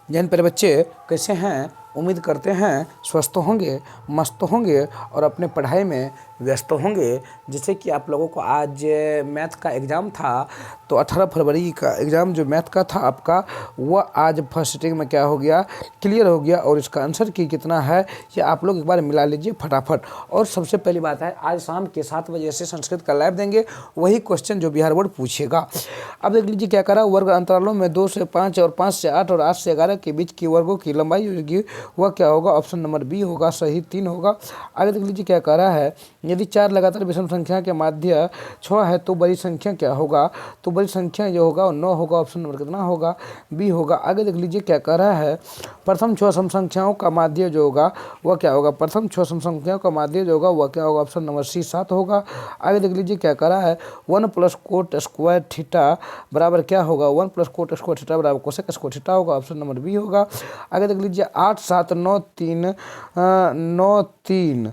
जैन प्यारे बच्चे कैसे हैं? उम्मीद करते हैं स्वस्थ होंगे, मस्त होंगे और अपने पढ़ाई में व्यस्त होंगे। जैसे कि आप लोगों को आज मैथ का एग्ज़ाम था, तो 18 फरवरी का एग्ज़ाम जो मैथ का था आपका, वह आज फर्स्ट सिटिंग में क्या हो गया, क्लियर हो गया। और इसका आंसर की कितना है ये आप लोग एक बार मिला लीजिए फटाफट। और सबसे पहली बात है, आज शाम के 7 बजे से संस्कृत का लाइव देंगे, वही क्वेश्चन जो बिहार बोर्ड पूछेगा। अब देख लीजिए क्या करा, वर्ग अंतरालों में 2 से 5 और 5 से 8 और 8 से 11 के बीच की वर्गों की लंबाई होगी, वह क्या होगा? ऑप्शन नंबर बी होगा, सही 3 होगा। आगे देख लीजिए क्या कह रहा है, यदि 4 लगातार विषम संख्या के माध्य 6 है तो बड़ी संख्या क्या होगा? तो बड़ी संख्या जो होगा 9 होगा। ऑप्शन नंबर कितना होगा? बी होगा। आगे देख लीजिए क्या कह रहा है, प्रथम 6 सम संख्याओं का माध्य जो होगा वह क्या होगा? प्रथम 6 सम संख्याओं का माध्य जो होगा वह क्या होगा? ऑप्शन नंबर सी 7 होगा। आगे देख लीजिए क्या कह रहा है, 1 + कोट स्क्वायर थीटा बराबर क्या होगा? 1 + कोट स्क्वायर थीटा बराबर कोसेक स्क्वायर थीटा होगा। ऑप्शन नंबर बी होगा। आगे देख लीजिए 8 7 9 3 9 3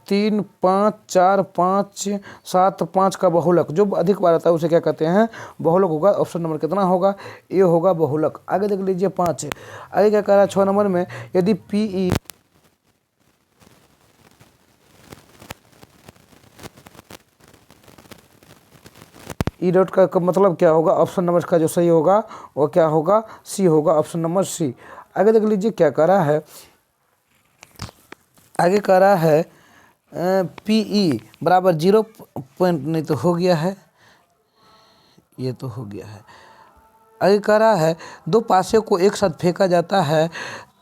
3 5 4 5 7 5 का बहुलक जो अधिक बार आता है उसे क्या कहते हैं? बहुलक होगा। ऑप्शन नंबर कितना होगा? ए होगा, बहुलक। आगे देख लीजिए 5, आगे क्या कह रहा है 6 नंबर में, यदि पी ई डॉट का मतलब क्या होगा? ऑप्शन नंबर का जो सही होगा वो क्या होगा? सी होगा। Option number C. आगे देख लीजिए क्या कह रहा है, आगे कह रहा है पी ई बराबर 0 पॉइंट, नहीं तो हो गया है, ये तो हो गया है। आगे कह रहा है 2 पासियों को एक साथ फेंका जाता है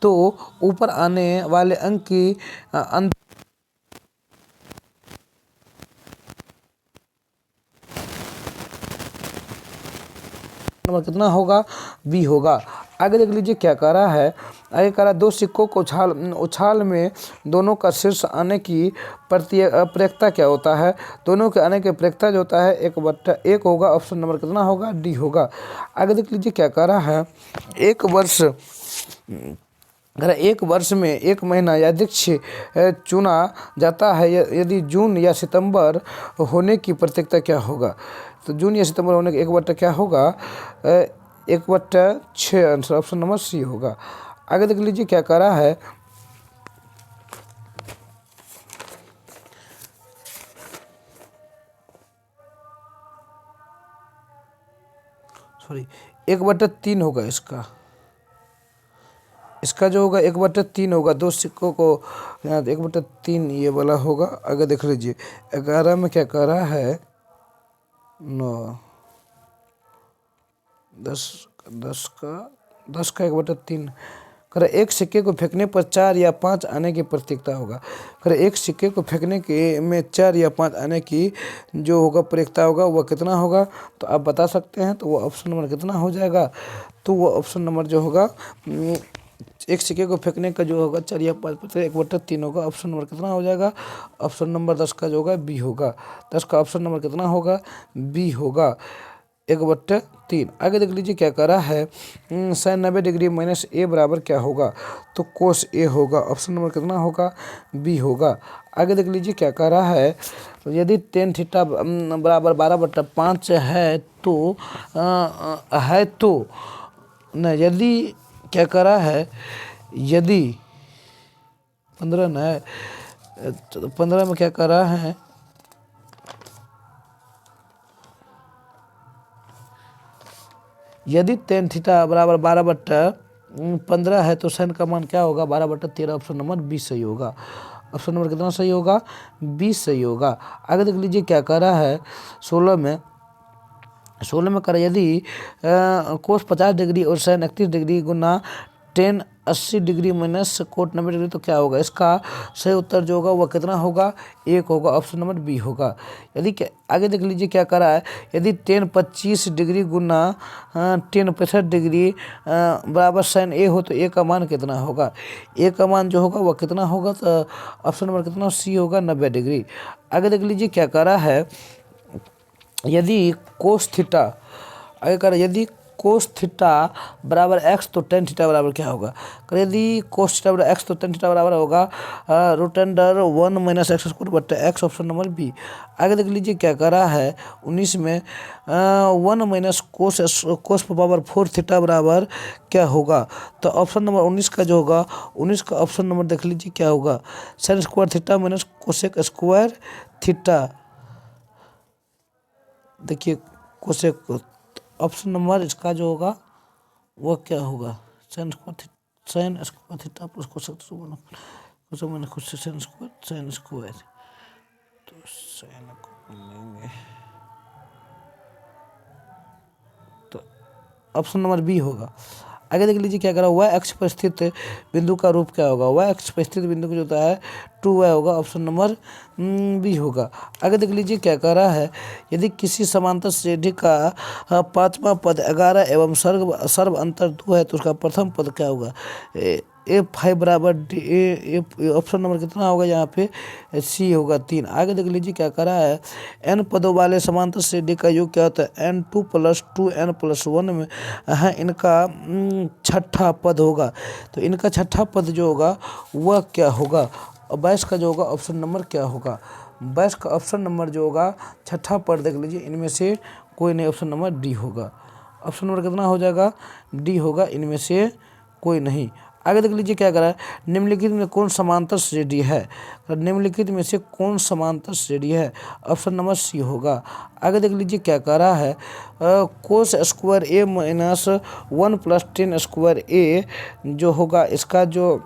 तो ऊपर आने वाले अंक की नंबर कितना होगा? बी होगा। आगे देख लीजिए क्या कह रहा है, आगे कह रहा है 2 सिक्कों को उछाल में दोनों का शीर्ष आने की प्रयेकता क्या होता है? दोनों के आने की प्रयेकता जो होता है 1/1 होगा। ऑप्शन नंबर कितना होगा? डी होगा। आगे देख लीजिए क्या कह रहा है, एक वर्ष में 1 महीना या अध्यक्ष चुना जाता है, यदि जून या सितंबर होने की प्रत्येकता क्या होगा? तो जून या सितंबर होने के 1/, क्या होगा? 1/6 आंसर। ऑप्शन नंबर सी होगा। आगे देख लीजिए क्या कह रहा है, सॉरी 1/3 होगा इसका जो होगा 1/3 होगा। 2 सिक्कों को यहाँ 1/3 ये वाला होगा। आगे देख लीजिए 11 में क्या कह रहा है, 9 10 का 1/3 कर, एक सिक्के को फेंकने पर 4 या 5 आने की प्रत्येकता होगा। कर एक सिक्के को फेंकने के में 4 या 5 आने की जो होगा प्रत्येकता होगा वह कितना होगा? तो आप बता सकते हैं, तो वो ऑप्शन नंबर कितना हो जाएगा? तो वो ऑप्शन नंबर जो होगा, एक सिक्के को फेंकने का जो होगा 4 या 5 1/3 होगा। ऑप्शन नंबर कितना हो जाएगा? ऑप्शन नंबर 10 का जो होगा बी होगा। 10 का ऑप्शन नंबर कितना होगा? बी होगा, 1/3। आगे देख लीजिए क्या कह रहा है, 90 डिग्री माइनस ए बराबर क्या होगा? तो कोस ए होगा। ऑप्शन नंबर कितना होगा? बी होगा। आगे देख लीजिए क्या कह रहा है, यदि tan थीटा बराबर 12/5 है तो न, यदि क्या कह रहा है, यदि 15 न है, 15 में क्या कह रहा है, यदि tan थीटा बराबर 12/15 है तो sin का मान क्या होगा? 12/13। ऑप्शन नंबर बी सही होगा। ऑप्शन नंबर कितना सही होगा? बी सही होगा। आगे देख लीजिए क्या कह रहा है, 16 में कर, यदि कोस 50 डिग्री और sin 31 डिग्री गुना tan 80 degree minus cot 90 degree तो क्या होगा? इसका सही उत्तर जो होगा वह कितना होगा? 1 होगा। ऑप्शन नंबर बी होगा। यदि आगे देख लीजिए क्या कर रहा है, यदि tan 25 डिग्री गुना tan 65 डिग्री बराबर sin ए हो तो ए का मान कितना होगा? ए का मान जो होगा वह कितना होगा? तो ऑप्शन नंबर कितना? सी होगा, 90 डिग्री। आगे देख लीजिए क्या कर रहा है, यदि कोस थीटा, आगे कर, यदि कोस थीटा बराबर एक्स तो टेन थीटा बराबर क्या होगा। यदि कोस थीटा बराबर एक्स तो टेन थीटा बराबर होगा root under 1 minus x square बटे एक्स, ऑप्शन नंबर बी। आगे देख लीजिए क्या कर रहा है 19 में 1 माइनस कोस पावर 4 थीटा बराबर क्या होगा। तो ऑप्शन नंबर 19 का जो होगा 19 का ऑप्शन नंबर देख लीजिए क्या होगा, sine square theta minus cosec square theta. देखिए कोसेक, ऑप्शन नंबर इसका जो होगा वो क्या होगा, sine square theta plus cosec minus sine square. तो साइन को लेंगे तो ऑप्शन नंबर बी होगा। आगे देख लीजिए क्या करा, वाई अक्ष पर स्थित बिंदु का रूप क्या होगा। वाई अक्ष पर स्थित बिंदु का जो होता है 2y होगा, ऑप्शन नंबर बी होगा। आगे देख लीजिए क्या कह रहा है, यदि किसी समांतर श्रेणी का पांचवा पद 11 एवं सर्व अंतर 2 है तो उसका प्रथम पद क्या होगा। A5 बराबर ऑप्शन नंबर कितना होगा यहाँ पे, सी होगा 3। आगे देख लीजिए क्या कह रहा है, n पदों वाले समांतर श्रेणी का योग क्या होता है, n2 + 2n + 1 में है इनका छठा पद होगा। तो इनका छठा पद जो होगा वह क्या होगा, और 22 का जो होगा ऑप्शन नंबर क्या होगा। 22 का ऑप्शन नंबर जो होगा छठा पद देख लीजिए, इनमें से कोई नहीं, ऑप्शन नंबर डी होगा। ऑप्शन नंबर कितना हो जाएगा, डी होगा, इनमें से कोई नहीं। आगे देख लीजिए क्या करा है, निम्नलिखित में कौन समांतर श्रेणी है। निम्नलिखित में से कौन समांतर श्रेणी है, ऑप्शन नंबर सी होगा। आगे देख लीजिए क्या कह रहा है, cos square A minus 1 + 10 square ए जो होगा इसका जो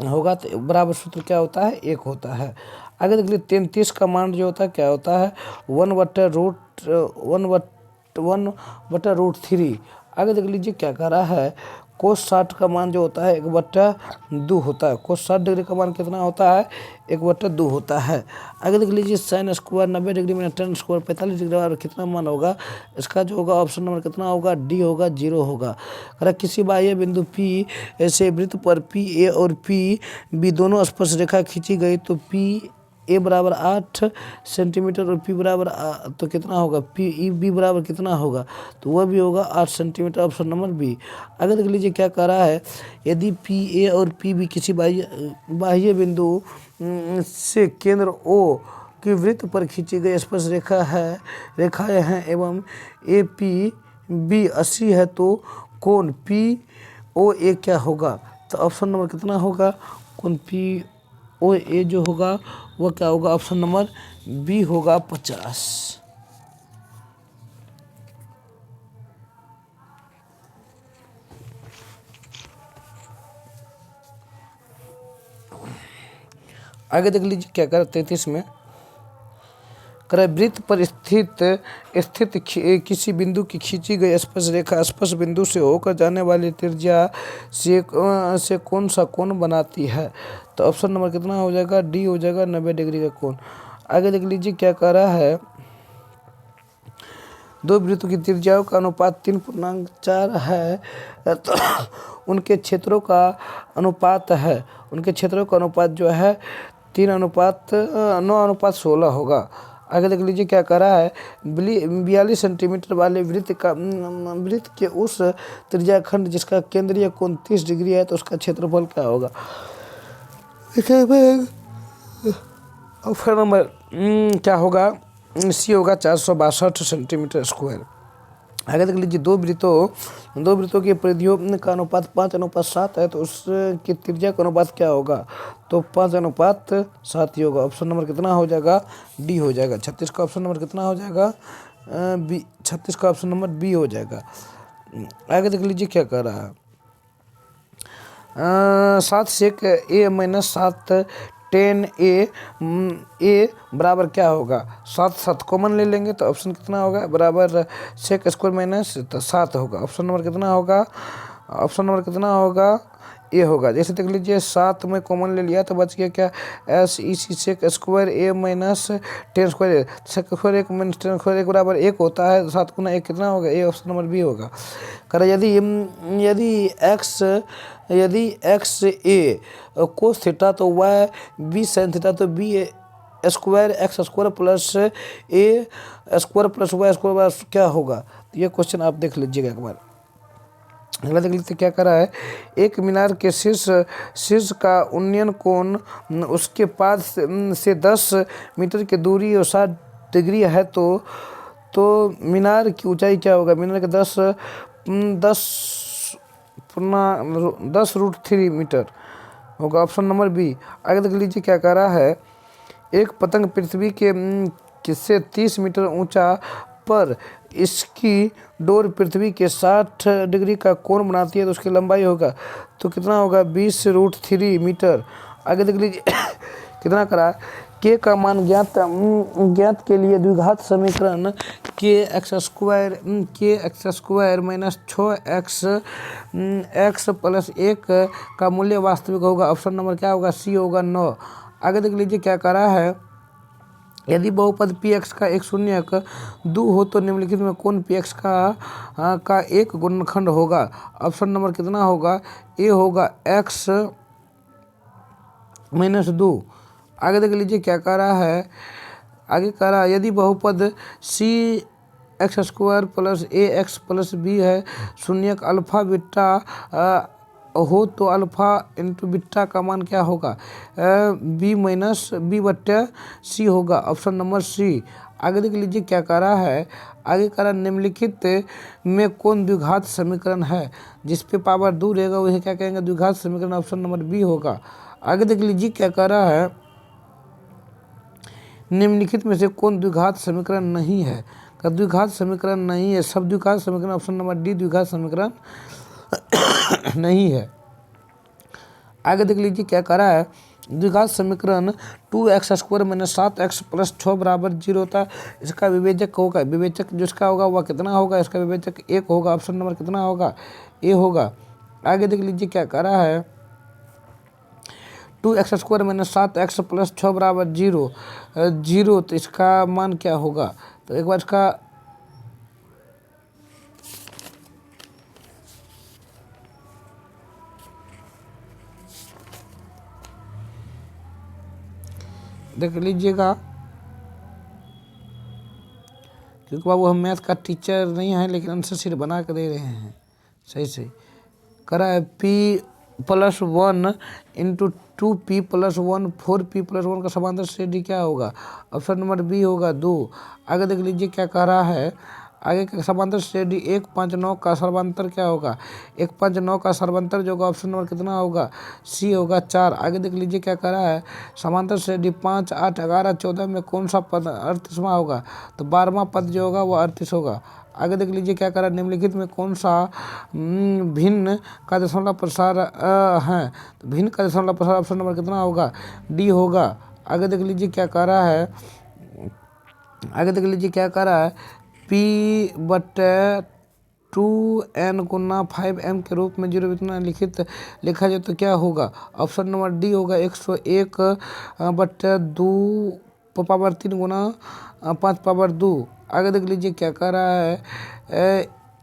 होगा तो बराबर सूत्र क्या होता है, 1 होता है। आगे देख लीजिए 33 का मान जो होता है क्या होता है, 1/√3। आगे देख लीजिए क्या कह रहा है, कोस 60 का मान जो होता है 1/2 होता है। कोस 60 डिग्री का मान कितना होता है, 1/2 होता है। आगे देख लीजिए साइन स्क्वायर 90 डिग्री में टेन स्क्वायर 45 डिग्री और कितना मान होगा, इसका जो होगा ऑप्शन नंबर कितना होगा, डी होगा, 0 होगा। अगर किसी बाह्य बिंदु P ऐसे वृत्त पर PA और PB दोनों स्पर्श रेखा खींची गई तो PA बराबर 8 सेंटीमीटर और P बराबर तो कितना होगा, PB बराबर कितना होगा, तो वह भी होगा 8 सेंटीमीटर, ऑप्शन नंबर बी। आगे देख लीजिए क्या कह रहा है, यदि PA और PB किसी बाह्य बिंदु से केंद्र O की वृत्त पर खींची गई स्पर्श रेखाएं हैं एवं APB 80 है तो कोण POA क्या होगा। तो ऑप्शन नंबर कितना होगा, कोण POA जो होगा वह क्या होगा, ऑप्शन नंबर बी होगा 50। आगे देख लीजिए क्या कर 33 में करे, वृत्त पर स्थित किसी बिंदु की खींची गई स्पर्श रेखा स्पर्श बिंदु से होकर जाने वाली त्रिज्या से कौन सा कोण बनाती है। तो ऑप्शन नंबर कितना हो जाएगा, डी हो जाएगा, 90 डिग्री का कोण। आगे देख लीजिए क्या कह रहा है, दो वृत्तों की त्रिज्याओं का अनुपात 3.4 है तो उनके क्षेत्रों का अनुपात है, उनके क्षेत्रों का अनुपात जो है 9:16 होगा। आगे देख लीजिए क्या कह रहा है, 42 सेंटीमीटर वाले वृत्त के उस त्रिज्याखंड जिसका केंद्रीय कोण 30 डिग्री है तो उसका क्षेत्रफल क्या होगा। ऑप्शन नंबर क्या होगा, सी होगा, 462 सेंटीमीटर स्क्वायर। आगे देख लीजिए दो वृत्तों की परिधियों का अनुपात 5:7 है तो उसकी त्रिज्या का अनुपात क्या होगा, तो 5:7 ही होगा। ऑप्शन नंबर कितना हो जाएगा, डी हो जाएगा। 36 का ऑप्शन नंबर कितना हो जाएगा, बी। 36 का ऑप्शन नंबर बी हो जाएगा। आगे देख लीजिए क्या कह रहा है, 7 सेक ए माइनस 7 10 ए बराबर क्या होगा, 7 कॉमन ले लेंगे तो ऑप्शन कितना होगा, बराबर सेक स्क्वायर माइनस 7 होगा। ऑप्शन नंबर कितना होगा, ऑप्शन नंबर कितना होगा, ए होगा। जैसे देख लीजिए 7 में कॉमन ले लिया तो बच गया क्या, SEC sec square A minus 10 square, sec square 1 minus 10 square 1 बराबर 1 होता है, 7 गुना 1 कितना होगा, ए। ऑप्शन नंबर बी होगा। कर यदि x ए कोस थीटा तो y बी साइन थीटा तो b square x square plus a square plus y square क्या होगा। तो ये क्वेश्चन आप देख लीजिएगा एक बार। अगला देख लीजिए क्या कह रहा है। एक मीनार के शीर्ष का उन्नयन कोण उसके पाद से 10 मीटर की दूरी और 60 डिग्री है तो मीनार की ऊंचाई क्या होगा। मीनार के 10√3 मीटर होगा, ऑप्शन नंबर बी। आगे देख लीजिए क्या कह रहा है। एक पतंग पृथ्वी के से 30 मीटर ऊंचा पर इसकी डोर पृथ्वी के 60 डिग्री का कोण बनाती है तो उसकी लंबाई होगा तो कितना होगा 20√3 मीटर। आगे देख लीजिए कितना करा। के का मान ज्ञात के लिए द्विघात समीकरण के x square minus 6x x plus 1 का मूल्य वास्तविक होगा, ऑप्शन नंबर क्या होगा, सी होगा 9। आगे देख लीजिए क्या कह रहा है। यदि बहुपद पी एक्स का एक शून्यक 2 हो तो निम्नलिखित में कौन पी एक्स का एक गुणनखंड होगा। ऑप्शन नंबर कितना होगा, ए होगा x माइनस 2। आगे देख लीजिए क्या कह रहा है। आगे कह रहा है यदि बहुपद सी एक्स स्क्वायर प्लस ए एक्स प्लस बी है, शून्यक अल्फा बीटा हो तो अल्फा इंटू बीटा का मान क्या होगा, बी माइनस बी बट्टे सी होगा, ऑप्शन नंबर सी। आगे देख लीजिए क्या कह रहा है। आगे कह रहा निम्नलिखित में कौन द्विघात समीकरण है, जिस पे पावर दूर रहेगा वही क्या कहेंगे द्विघात समीकरण, ऑप्शन नंबर बी होगा। आगे देख लीजिए क्या कह रहा है। निम्नलिखित में से कौन द्विघात समीकरण नहीं है। का द्विघात समीकरण नहीं है, सब द्विघात समीकरण, ऑप्शन नंबर डी द्विघात समीकरण नहीं है। आगे देख लीजिए क्या कह रहा है। द्विघात समीकरण 2x square minus 7x plus 6 बराबर 0 होता है। इसका विवेचक होगा, विवेचक जिसका होगा वह कितना होगा, इसका विवेचक 1 होगा, ऑप्शन नंबर कितना होगा, ए होगा। आगे देख लीजिए क्या कह रहा है। 2x square minus 7x plus 6 बराबर 0 तो इसका मान क्या होगा। तो एक बार इसका देख लीजिएगा, क्योंकि बाबू हम मैथ का टीचर नहीं है लेकिन आंसर शीट बना कर दे रहे हैं सही से। करा है p+1 इंटू 2p+1 4p+1 का समांतर श्रेणी क्या होगा, ऑप्शन नंबर बी होगा 2। आगे देख लीजिए क्या कह रहा है। आगे का समांतर श्रेणी 1 5 9 का सर्वांतर क्या होगा, 1 5 9 का सर्वांतर जो होगा ऑप्शन नंबर कितना होगा, सी होगा 4। आगे देख लीजिए क्या कह रहा है। समांतर श्रेणी 5 8 11 14 में कौन सा पद 38वां होगा, तो 12वां पद जो होगा वो 38 होगा। आगे देख लीजिए क्या कह रहा है। निम्नलिखित में कौन सा भिन्न का दशमलव प्रसार है, तो भिन्न का दशमलव प्रसार ऑप्शन नंबर कितना होगा, डी होगा। आगे देख लीजिए क्या कह रहा है। आगे देख लीजिए क्या कह रहा है। p/2n गुना 5m के रूप में 0 इतना लिखा जाए तो क्या होगा, ऑप्शन नंबर डी होगा 101/2 पावर 3 गुना 5 पावर 2। आगे देख लीजिए क्या कह रहा है।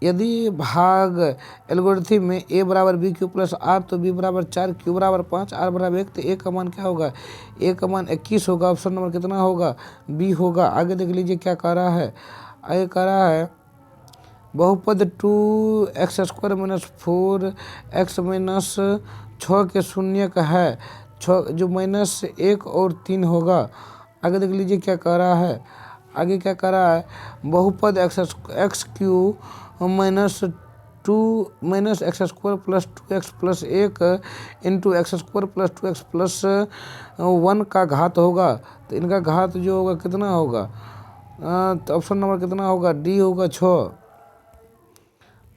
यदि भाग एल्गोरिथम में a बराबर बी क्यू प्लस आर तो b बराबर 4 q बराबर 5 r बराबर 1 तो a का मान क्या होगा, a का मान 21 होगा, ऑप्शन नंबर कितना होगा, b होगा। आगे देख लीजिए क्या कह रहा है। आगे कह रहा है बहुपद 2x square minus 4x minus 6 के शून्यक है, 6 जो माइनस 1 और 3 होगा। आगे देख लीजिए क्या कह रहा है। आगे क्या कह रहा है। बहुपद x Q minus 2 minus x square plus 2x plus 1 into x square plus 2x plus 1 का घात होगा, तो इनका घात जो होगा कितना होगा, तो ऑप्शन नंबर कितना होगा, डी होगा 6।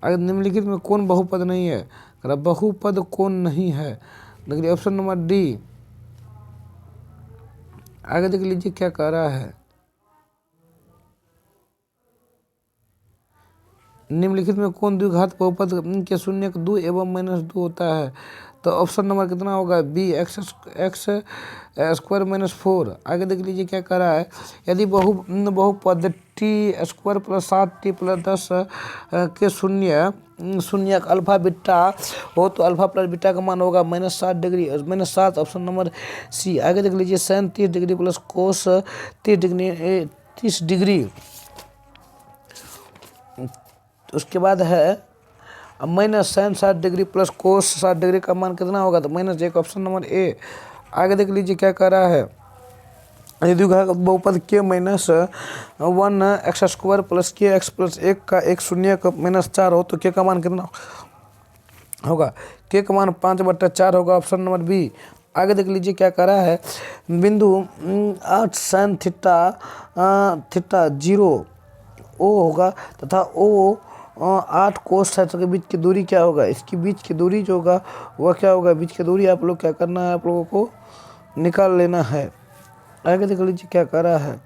अगर निम्नलिखित में कौन बहुपद नहीं है, अगर बहुपद कौन नहीं है, लेकिन ऑप्शन नंबर डी। आगे देख लीजिए क्या कह रहा है। निम्नलिखित में कौन द्विघात बहुपद के शून्यक 2 एवं -2 होता है, तो ऑप्शन नंबर कितना होगा बी, एक्स स्क्वायर माइनस 4। आगे देख लीजिए क्या कह रहा है, यदि बहुपद T square plus 7t plus 10 के शून्य अल्फा बीटा हो तो अल्फा प्लस बीटा का मान होगा -7 डिग्री, -7, ऑप्शन नंबर सी। आगे देख लीजिए sine 30 degree plus cos 30 degree. उसके बाद है minus sine 60 degree plus cos 60 degree का मान कितना होगा, तो -1, ऑप्शन नंबर ए। आगे देख लीजिए क्या कह रहा है, यदि बहुपद के -1 एक्स स्क्वायर प्लस के एक्स प्लस 1 का एक शून्य का -4 हो तो के का मान कितना होगा, के का मान 5/4 होगा, ऑप्शन नंबर बी। आगे देख लीजिए क्या कह रहा है, बिंदु 8 साइन थीटा 0 ओ होगा तथा ओ 8 कोस थीटा के बीच की दूरी क्या होगा, इसकी बीच की दूरी जो होगा वह क्या होगा, बीच की दूरी आप लोग क्या करना है, आप लोगों को निकाल लेना है। आगे देख लीजिए क्या कर रहा है,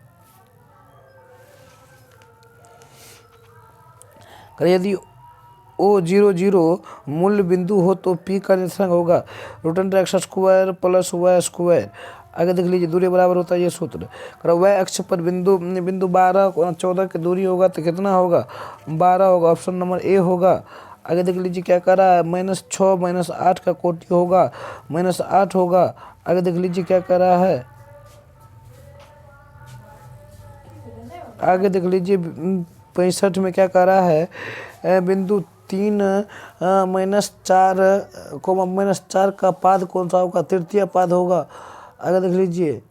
यदि O00 मूल बिंदु हो तो P का निर्देशांक होगा √x² प्लस y²। आगे देख लीजिए दूरी बराबर होता है ये सूत्र, y अक्ष पर बिंदु 12 14 की दूरी होगा तो कितना होगा, 12 होगा, ऑप्शन नंबर ए होगा। आगे देख लीजिए क्या कर रहा है, -6 -8 का कोटि होगा -8 होगा। आगे देख लीजिए क्या कर रहा है, आगे देख लीजिए 65 में क्या कर रहा है, बिंदु 3 -4 का पाद कौन सा होगा, तृतीय पाद होगा। आगे देख लीजिए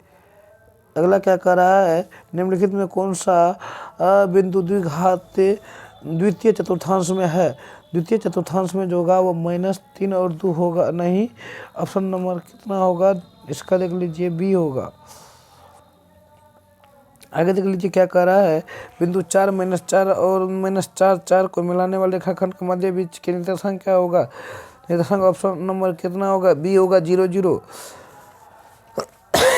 अगला क्या कर रहा है, निम्नलिखित में कौन सा बिंदु द्वितीय चतुर्थांश में है, द्वितीय चतुर्थांश में जो होगा वो -3 और 2 होगा, नहीं, ऑप्शन नंबर कितना होगा इसका देख लीजिए बी होगा। आगे देख लीजिए क्या कह रहा है, बिंदु 4 -4 और -4 को मिलाने वाले रेखाखंड के मध्य बीच के निर्देशांक क्या होगा, निर्देशांक ऑप्शन नंबर कितना होगा, बी होगा 0 0।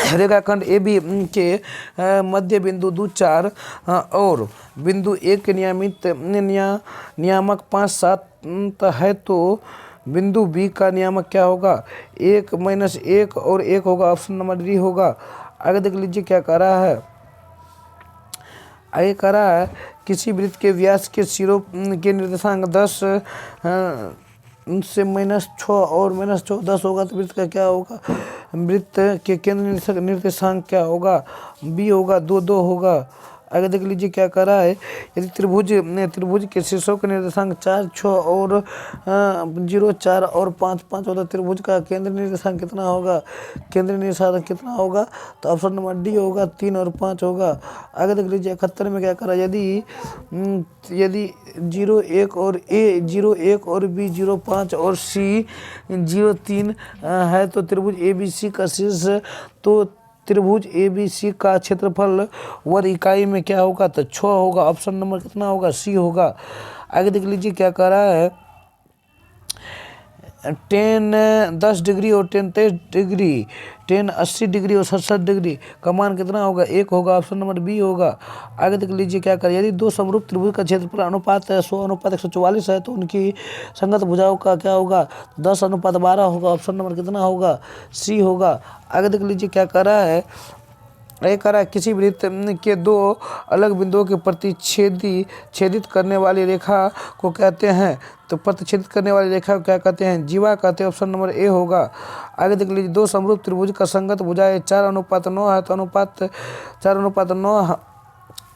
रेखाखंड ए बी के मध्य बिंदु 2 4 और बिंदु 1 के नियामक 5 7 है तो बिंदु बी का नियामक क्या होगा, 1 -1 और 1 होगा, ऑप्शन नंबर डी होगा। आगे देख लीजिए क्या कह रहा है, आगे कह रहा है किसी वृत्त के व्यास के सिरों के निर्देशांक 10 से -6 और -6 10 होगा तो वृत्त का क्या होगा, वृत्त के केंद्र निर्देशांक क्या होगा, बी होगा 2 2 होगा। आगे देख लीजिए क्या कर रहा है, यदि त्रिभुज के शीर्षों के निर्देशांक 4 6 और 0 4 और 5 5 होता त्रिभुज का केंद्र निर्देशांक कितना होगा, केंद्र निर्देशांक कितना होगा, तो ऑप्शन नंबर डी होगा 3 और 5 होगा। आगे देख लीजिए 71 में क्या कर रहा है, यदि 0 1 और ए 0 1 और बी 0 5 और सी 0 3 है तो त्रिभुज ए बी सी का शीर्ष, तो त्रिभुज ए बी सी का क्षेत्रफल वर्ग इकाई में क्या होगा, तो 6 होगा, ऑप्शन नंबर कितना होगा, सी होगा। आगे देख लीजिए क्या कह रहा है, 10 10 डिग्री और 10 23 डिग्री, 10 80 डिग्री और 67 डिग्री का मान कितना होगा, 1 होगा, ऑप्शन नंबर बी होगा। आगे देख लीजिए क्या करें, यदि दो समरूप त्रिभुज का क्षेत्रफल अनुपात 100:144 है तो उनकी संगत भुजाओं का क्या होगा, 10:12 होगा, ऑप्शन नंबर कितना होगा, सी होगा। आगे देख लीजिए क्या कर रहा है, ये कह रहा है किसी वृत्त के दो अलग बिंदुओं के छेदित करने वाली रेखा को कहते हैं, तो प्रतिच्छेदित करने वाली रेखा को क्या कहते हैं, जीवा कहते हैं, ऑप्शन नंबर ए होगा। आगे देख लीजिए दो समरूप त्रिभुज का संगत भुजाएं 4:9 है तो अनुपात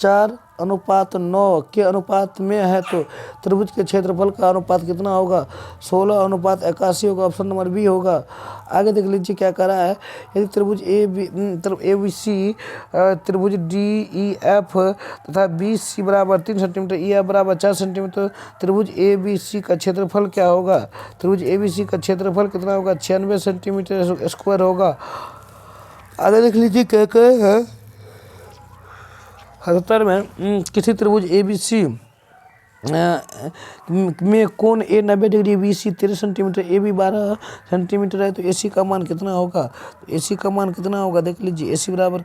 4:9 के अनुपात में है तो त्रिभुज के क्षेत्रफल का अनुपात कितना होगा, 16:81 होगा, ऑप्शन नंबर बी होगा। आगे देख लीजिए क्या कह रहा है, यदि त्रिभुज ए बी सी त्रिभुज डी ई एफ तथा बी सी बराबर 3 सेंटीमीटर ई एफ बराबर 4 सेंटीमीटर, त्रिभुज ए बी सी का क्षेत्रफल क्या होगा, त्रिभुज ए बी सी का क्षेत्रफल कितना होगा, 96 सेंटीमीटर स्क्वायर होगा। आगे देख लीजिए क्या कहे हैं, 77 में किसी त्रिभुज ए बी सी में कोण A 90 degree, B C 13 centimetre, A B 12 centimetre है तो ए सी का मान कितना होगा, तो ए सी का मान कितना होगा, देख लीजिए ए सी बराबर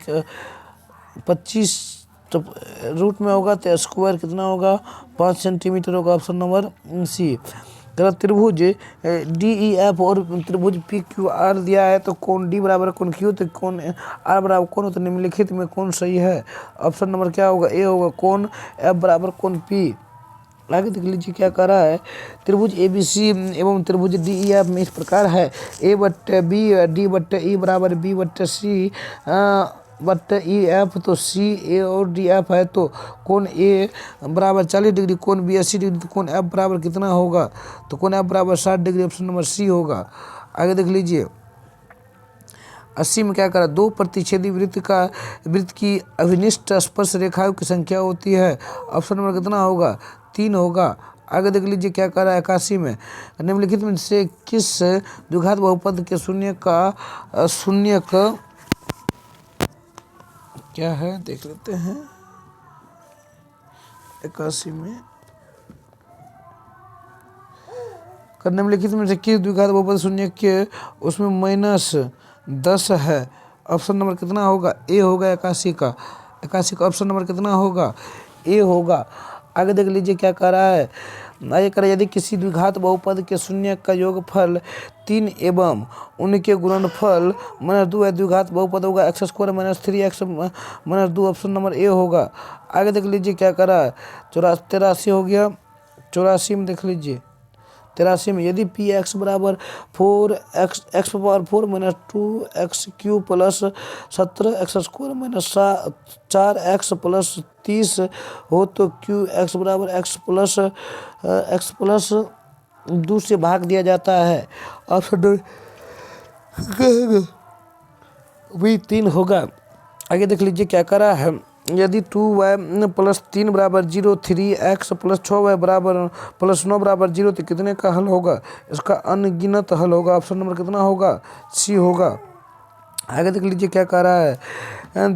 25 रूट में होगा तो स्क्वायर कितना होगा, 5 सेंटीमीटर होगा, ऑप्शन नंबर सी। अगर त्रिभुज डी ई एफ और त्रिभुज पी क्यू आर दिया है तो कोण डी बराबर कोण क्यू, तो कोण आर बराबर कोण, तो निम्नलिखित में कौन सही है? ऑप्शन नंबर क्या होगा? ए होगा। कोण एफ बराबर कोण पी। आगे देख लीजिए क्या कह रहा है। त्रिभुज ए बी सी एवं त्रिभुज डी ई एफ में इस प्रकार है। ए बट्टे बी डी बट्टे ई बराबर बी बट्टे सी बट्टे ई एफ, तो सी ए और डी एफ है तो कोण ए बराबर 40 डिग्री, कोण बी 80 डिग्री, तो कोण एफ बराबर कितना होगा? तो कोण एफ बराबर 60 डिग्री। ऑप्शन नंबर सी होगा। आगे देख लीजिए 80 में क्या करा? दो प्रतिच्छेदी वृत्त की अभिनिष्ट स्पर्श रेखाओं की संख्या होती है। ऑप्शन नंबर कितना होगा? 3 होगा। आगे देख लीजिए क्या कर रहा है 81 में। निम्नलिखित में से किस द्विघात बहुपद के शून्य का क्या है देख लेते हैं। 81 में निम्नलिखित में से किस द्विघात बहुपद शून्य के उसमें -10 है। ऑप्शन नंबर कितना होगा? ए होगा 81 का। 81 का ऑप्शन नंबर कितना होगा? ए होगा। आगे देख लीजिए क्या कह रहा है। आगे कह रहा है यदि किसी द्विघात बहुपद के शून्य का योगफल 3 एवं उनके गुणनफल -2 है, द्विघात बहुपद होगा x² - 3x - 2। Option number A होगा। आगे देख लीजिए क्या कह रहा है। 83 हो गया। 84 में देख लीजिए 83 में यदि पी एक्स बराबर 4x - 2x³ plus 17x² - 4x plus 30 हो तो क्यू एक्स बराबर x प्लस 2 से भाग दिया जाता है। ऑप्शन भी 3 होगा। आगे देख लीजिए क्या करा है। यदि 2y प्लस 3 बराबर 0, 3x प्लस 6y बराबर प्लस 9 बराबर 0, तो कितने का हल होगा? इसका अनगिनत हल होगा। ऑप्शन नंबर कितना होगा? सी होगा। आगे देख लीजिए क्या कह रहा है।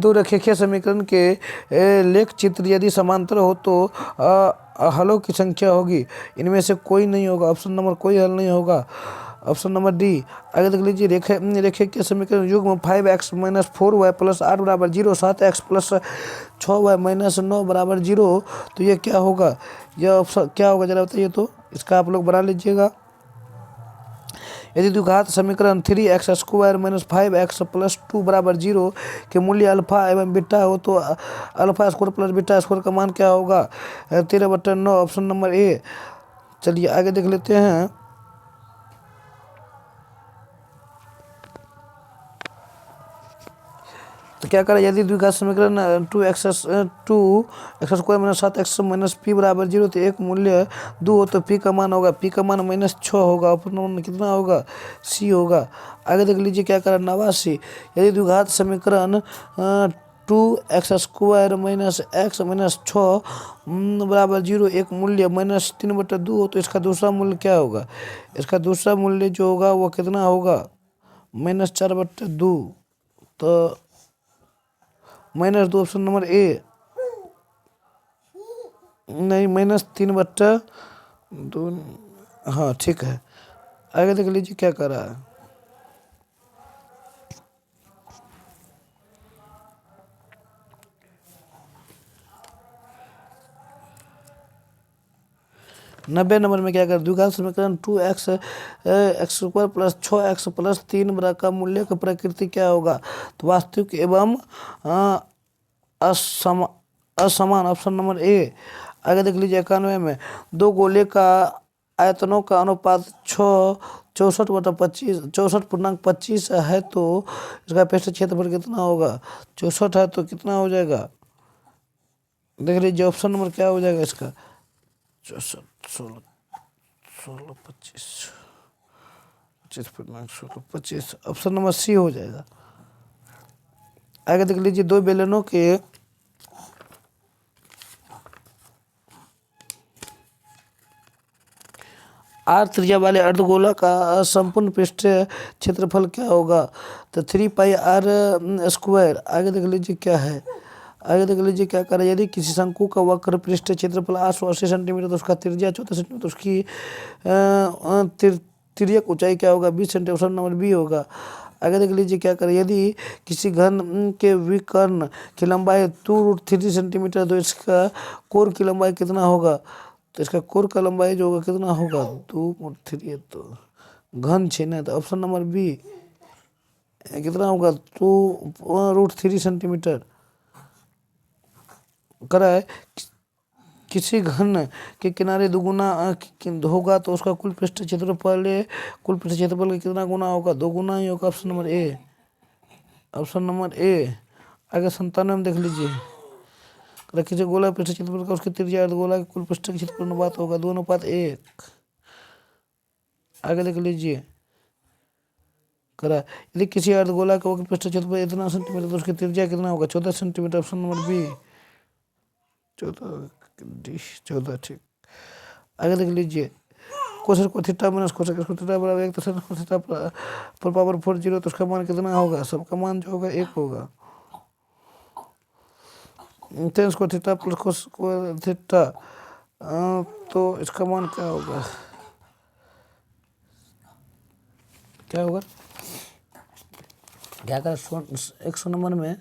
दो रेखीय समीकरण के लेख चित्र यदि समांतर हो तो हलों की संख्या होगी। इनमें से कोई नहीं होगा। ऑप्शन नंबर कोई हल नहीं होगा। Option number D. आगे देख लीजिए रेखे के समीकरण युग्म 5x - 4y प्लस 8 बराबर 0, 7x प्लस 6y - 9 बराबर 0, तो ये क्या होगा? यह ऑप्शन क्या होगा जरा बताइए तो। इसका आप लोग बना लीजिएगा। यदि द्विघात समीकरण 3x² - 5x प्लस 2 बराबर 0 के मूल्य अल्फा एवं बीटा हो तो α² प्लस β² का मान क्या होगा? 13/9। Option number A. चलिए आगे देख लेते हैं। तो क्या करें? यदि द्विघात समीकरण 2x² - 7x - p बराबर 0, तो एक मूल्य 2 हो तो p का मान होगा, p का मान -6 होगा। ऑप्शन नंबर कितना होगा? सी होगा। आगे देख लीजिए क्या करें 89। यदि द्विघात समीकरण 2x² - x - 6 बराबर 0, एक मूल्य -3/2 हो तो इसका दूसरा मूल्य क्या होगा? इसका दूसरा मूल्य जो होगा वो कितना होगा? -4/2। तो -2 ऑप्शन नंबर ए। नहीं -3/2। हाँ ठीक है। आगे देख लीजिए क्या कर रहा है। नब्बे नंबर में क्या कर? द्विघात समीकरण 2x² प्लस 6x प्लस 3 का मूल्य का प्रकृति क्या होगा? तो वास्तविक एवं असमान। Option number A. आगे देख लीजिए 91 में दो गोले का आयतनों का अनुपात 64.25 है तो इसका पृष्ठ क्षेत्रफल कितना होगा? 64 है तो कितना हो जाएगा? देख लीजिए ऑप्शन नंबर क्या हो जाएगा इसका? 64 16 25 25। ऑप्शन नंबर सी हो जाएगा। आगे देख लीजिए दो बेलनों के आर त्रिज्या वाले अर्धगोला का संपूर्ण पृष्ठ क्षेत्रफल क्या होगा? तो 3πr²। आगे देख लीजिए क्या है। आगे देख लीजिए क्या कर रहा है। यदि किसी शंकु का वक्र पृष्ठ क्षेत्रफल 880 सेंटीमीटर तो उसका त्रिज्या 14 सेंटीमीटर, तो उसकी तिर्यक ऊंचाई क्या होगा? 20 सेंटीमीटर। ऑप्शन नंबर बी होगा। आगे देख लीजिए क्या करें। यदि किसी घन के विकर्ण की लंबाई 2√3 सेंटीमीटर तो इसका कोर की लंबाई कितना होगा? तो इसका कोर का लंबाई जो होगा कितना होगा 2.3 है तो घन 6 ना, तो ऑप्शन नंबर बी कितना होगा 2√3 सेंटीमीटर। करा है किसी घन के किनारे दुगुना होगा तो उसका कुल पृष्ठ क्षेत्रफल का कितना गुना होगा, 2 गुना ही होगा। Option number A, option number A. आगे 97 में देख लीजिए, किसी गोला पृष्ठ क्षेत्रफल का उसकी त्रिज्या अर्धगोला के कुल पृष्ठ क्षेत्रफल अनुपात होगा 2:1। आगे देख लीजिए, करा यदि किसी अर्धगोला का पृष्ठ क्षेत्रफल इतना सेंटीमीटर तो उसकी त्रिज्या कितना होगा 14 सेंटीमीटर। ऑप्शन नंबर बी 14 ठीक। आगे देख लीजिए, कोसेक को थीटा माइनस कोसेक को थीटा बराबर 1 तो sin को थीटा पर पावर 4 0 तो उसका मान कितना होगा, सबका मान जो होगा 1 होगा। टेन को थीटा प्लस कोस को थीटा तो इसका मान क्या होगा, क्या होगा, क्या कर 100 नंबर में